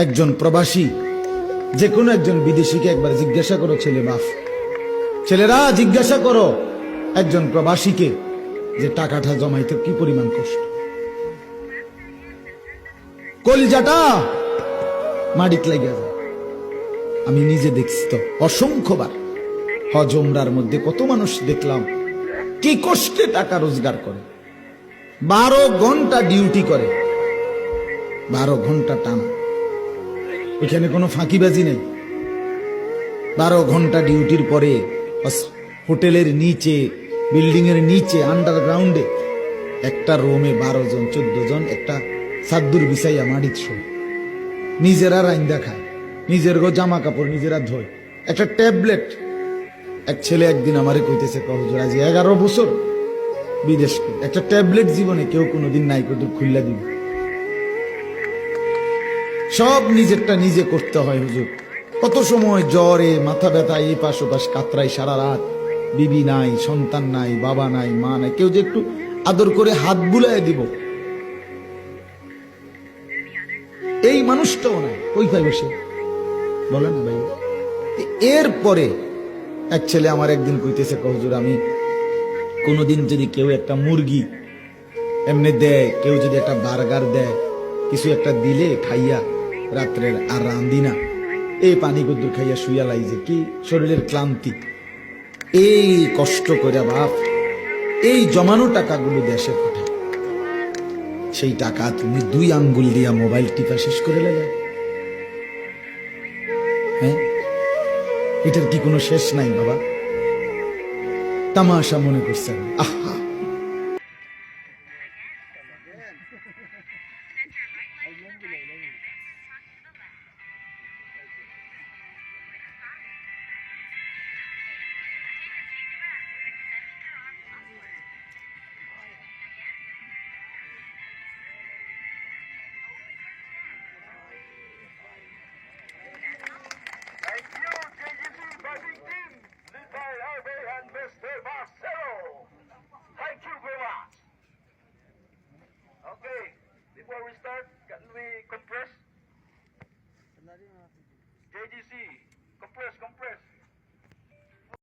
একজন প্রবাসী যে কোনো একজন বিদেশিকে একবার জিজ্ঞাসা করো, ছেলে বাপ ছেলেরা জিজ্ঞাসা করো একজন প্রবাসীকে যে টাকাটা জমাইতে কি পরিমাণ কষ্ট, কলিজাটা মাটিত লাগিয়া যায়। আমি নিজে দেখছি তো অসংখ্যবার হজ উমরার মধ্যে কত মানুষ দেখলাম কি কষ্টে টাকা রোজগার করে, 12 ঘন্টা ডিউটি করে, 12 ঘন্টা টানা, এখানে কোনো ফাঁকিবাজি নেই। 12 ঘন্টা ডিউটির পরে হোটেলের নিচে, বিল্ডিং এর নিচে, আন্ডারগ্রাউন্ডে একটা রুমে 12 জন 14 জন একটা সাদ্দুর বিছাইয়া মাটিত শোয়, নিজেরা রাইন্দা খায়, নিজের গো জামা কাপড় নিজেরা ধোয়, একটা ট্যাবলেট। এক ছেলে একদিন আমারে কইতেছে, হুজুর আজ 11 বছর বিদেশ, একটা ট্যাবলেট জীবনে কেউ কোনোদিন নাই কদুর খুল্লা দিব, সব নিজেরটা নিজে করতে হয় হুজুর। কত সময় জ্বরে মাথা ব্যথা, এই পাশ ও পাশ কাতরাই সারা রাত, বিবি নাই, সন্তান নাই, বাবা নাই, মা নাই, কেউ যে একটু আদর করে হাত বুলায় দিব, এই মানুষটাও নাই, কই পাই বসে বলেন ভাই। এরপরে এক ছেলে আমার একদিন কইতেছে, হুজুর আমি কোনোদিন যদি কেউ একটা মুরগি এমনি দেয়, কেউ যদি একটা বার্গার দেয়, কিছু একটা দিলে খাইয়া রাত্রের আর রান্দি না, এই পানি কদ্দুর খাইয়া শুইয়া লাই, যে কি শরীরের ক্লান্তি, এই কষ্ট করে বাপ এই জমানো টাকাগুলো দেশে পাঠায়, সেই টাকা তুমি 2 আঙ্গুল দিয়া মোবাইল টিপা শেষ করে লাগে। হ্যাঁ, এটার কি কোনো শেষ নাই বাবা? তামাশা মনে করছেন? আহা, Before we start, can we compress? JGC, compress.